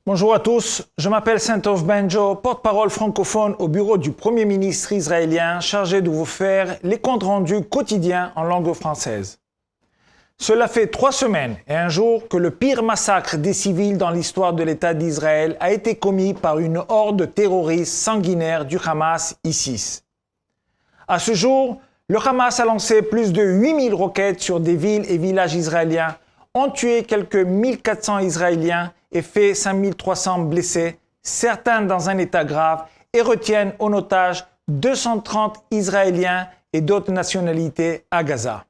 Bonjour à tous, je m'appelle Saintov Benjo, porte-parole francophone au bureau du Premier ministre israélien chargé de vous faire les comptes rendus quotidiens en langue française. Cela fait 3 semaines et un jour que le pire massacre des civils dans l'histoire de l'État d'Israël a été commis par une horde terroriste sanguinaire du Hamas, ISIS. À ce jour, le Hamas a lancé plus de 8000 roquettes sur des villes et villages israéliens, ont tué quelques 1400 Israéliens et fait 5300 blessés, certains dans un état grave, et retiennent en otage 230 Israéliens et d'autres nationalités à Gaza.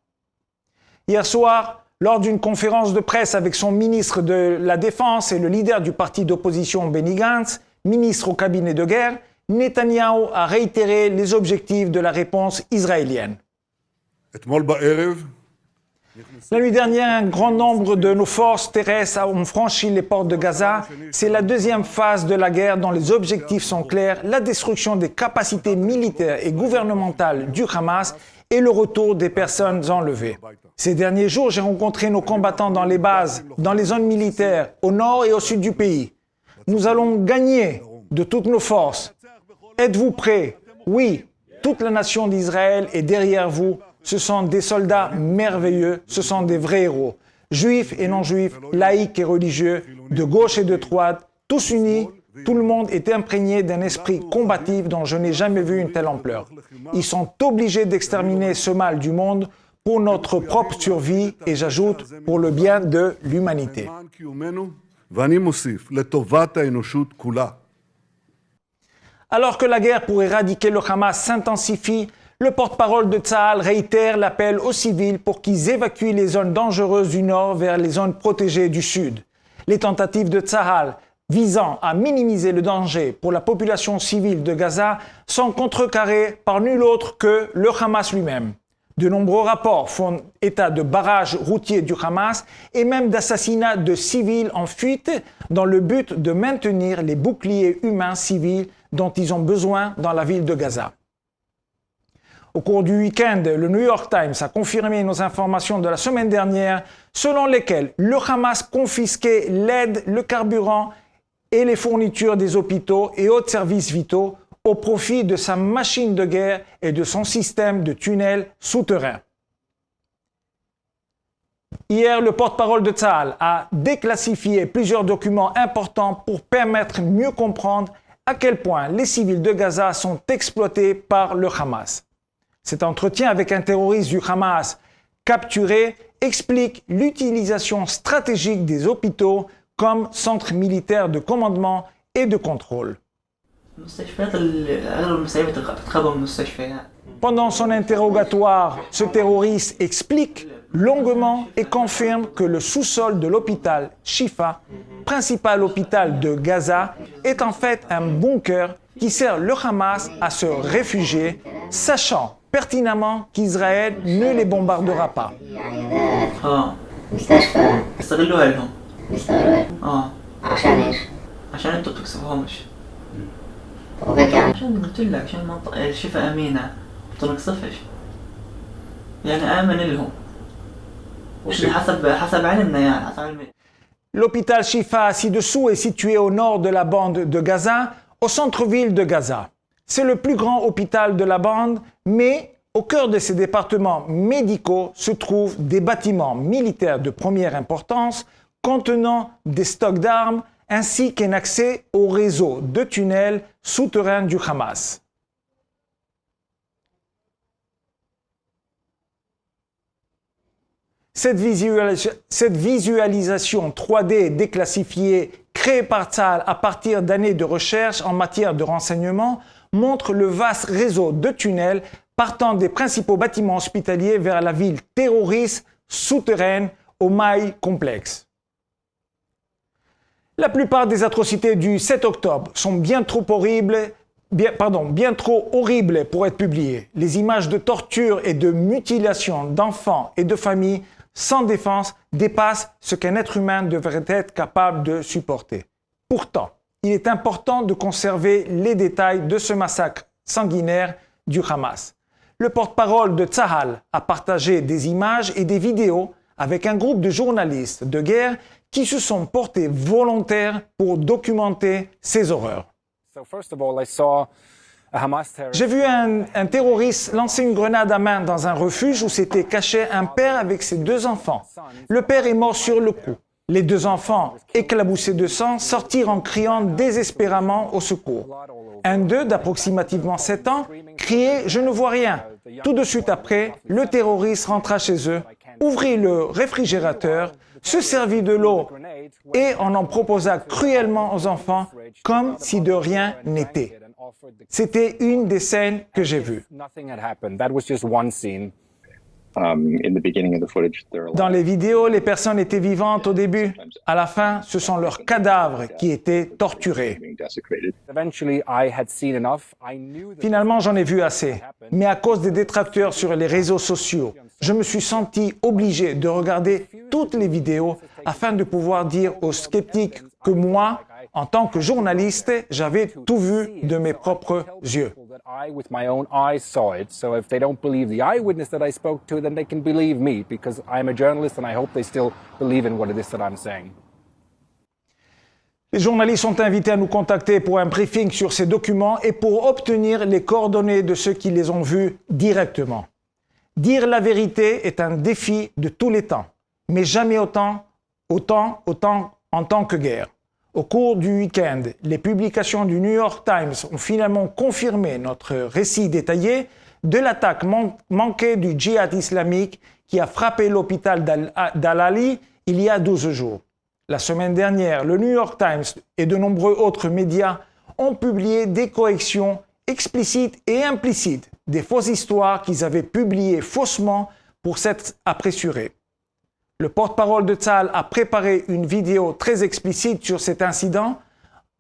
Hier soir, lors d'une conférence de presse avec son ministre de la Défense et le leader du parti d'opposition Benny Gantz, ministre au cabinet de guerre, Netanyahou a réitéré les objectifs de la réponse israélienne. La nuit dernière, un grand nombre de nos forces terrestres ont franchi les portes de Gaza. C'est la deuxième phase de la guerre dont les objectifs sont clairs, la destruction des capacités militaires et gouvernementales du Hamas et le retour des personnes enlevées. Ces derniers jours, j'ai rencontré nos combattants dans les bases, dans les zones militaires, au nord et au sud du pays. Nous allons gagner de toutes nos forces. Êtes-vous prêts? Oui, toute la nation d'Israël est derrière vous. Ce sont des soldats merveilleux, ce sont des vrais héros. Juifs et non-juifs, laïcs et religieux, de gauche et de droite, tous unis, tout le monde est imprégné d'un esprit combatif dont je n'ai jamais vu une telle ampleur. Ils sont obligés d'exterminer ce mal du monde pour notre propre survie et j'ajoute pour le bien de l'humanité. Alors que la guerre pour éradiquer le Hamas s'intensifie, le porte-parole de Tsahal réitère l'appel aux civils pour qu'ils évacuent les zones dangereuses du nord vers les zones protégées du sud. Les tentatives de Tsahal visant à minimiser le danger pour la population civile de Gaza sont contrecarrées par nul autre que le Hamas lui-même. De nombreux rapports font état de barrages routiers du Hamas et même d'assassinats de civils en fuite dans le but de maintenir les boucliers humains civils dont ils ont besoin dans la ville de Gaza. Au cours du week-end, le New York Times a confirmé nos informations de la semaine dernière, selon lesquelles le Hamas confisquait l'aide, le carburant et les fournitures des hôpitaux et autres services vitaux au profit de sa machine de guerre et de son système de tunnels souterrains. Hier, le porte-parole de Tsahal a déclassifié plusieurs documents importants pour permettre de mieux comprendre à quel point les civils de Gaza sont exploités par le Hamas. Cet entretien avec un terroriste du Hamas capturé explique l'utilisation stratégique des hôpitaux comme centre militaire de commandement et de contrôle. Pendant son interrogatoire, ce terroriste explique longuement et confirme que le sous-sol de l'hôpital Shifa, principal hôpital de Gaza, est en fait un bunker qui sert le Hamas à se réfugier, sachant pertinemment qu'Israël ne les bombardera pas. L'hôpital Shifa ci-dessous est situé au nord de la bande de Gaza, au centre-ville de Gaza. C'est le plus grand hôpital de la bande, mais au cœur de ces départements médicaux se trouvent des bâtiments militaires de première importance contenant des stocks d'armes ainsi qu'un accès au réseau de tunnels souterrains du Hamas. Cette visualisation 3D déclassifiée créée par Tsahal à partir d'années de recherche en matière de renseignement montre le vaste réseau de tunnels partant des principaux bâtiments hospitaliers vers la ville terroriste souterraine aux mailles complexes. La plupart des atrocités du 7 octobre sont bien trop horribles pour être publiées. Les images de torture et de mutilation d'enfants et de familles sans défense dépassent ce qu'un être humain devrait être capable de supporter. Pourtant, il est important de conserver les détails de ce massacre sanguinaire du Hamas. Le porte-parole de Tsahal a partagé des images et des vidéos avec un groupe de journalistes de guerre qui se sont portés volontaires pour documenter ces horreurs. J'ai vu un terroriste lancer une grenade à main dans un refuge où s'était caché un père avec ses 2 enfants. Le père est mort sur le coup. Les 2 enfants, éclaboussés de sang, sortirent en criant désespérément au secours. Un d'eux, d'approximativement 7 ans, criait « Je ne vois rien ». Tout de suite après, le terroriste rentra chez eux, ouvrit le réfrigérateur, se servit de l'eau et en proposa cruellement aux enfants comme si de rien n'était. C'était une des scènes que j'ai vues. Dans les vidéos, les personnes étaient vivantes au début. À la fin, ce sont leurs cadavres qui étaient torturés. Finalement, j'en ai vu assez. Mais à cause des détracteurs sur les réseaux sociaux, je me suis senti obligé de regarder toutes les vidéos afin de pouvoir dire aux sceptiques que moi, en tant que journaliste, j'avais tout vu de mes propres yeux. With my own eyes saw it. So if they don't believe the eyewitness that I spoke to, then they can believe me because I'm a journalist and I hope they still believe in what it is that I'm saying. Les journalistes sont invités à nous contacter pour un briefing sur ces documents et pour obtenir les coordonnées de ceux qui les ont vus directement. Dire la vérité est un défi de tous les temps, mais jamais autant en temps que guerre. Au cours du week-end, les publications du New York Times ont finalement confirmé notre récit détaillé de l'attaque manquée du djihad islamique qui a frappé l'hôpital d'Al-Ali il y a 12 jours. La semaine dernière, le New York Times et de nombreux autres médias ont publié des corrections explicites et implicites des fausses histoires qu'ils avaient publiées faussement pour s'être apressurés. Le porte-parole de Tzahal a préparé une vidéo très explicite sur cet incident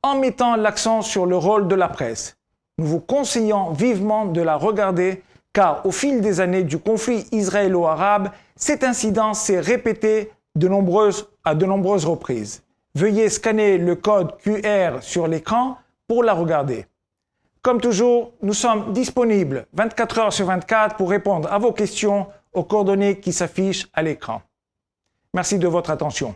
en mettant l'accent sur le rôle de la presse. Nous vous conseillons vivement de la regarder car au fil des années du conflit israélo-arabe, cet incident s'est répété à de nombreuses reprises. Veuillez scanner le code QR sur l'écran pour la regarder. Comme toujours, nous sommes disponibles 24 heures sur 24 pour répondre à vos questions aux coordonnées qui s'affichent à l'écran. Merci de votre attention.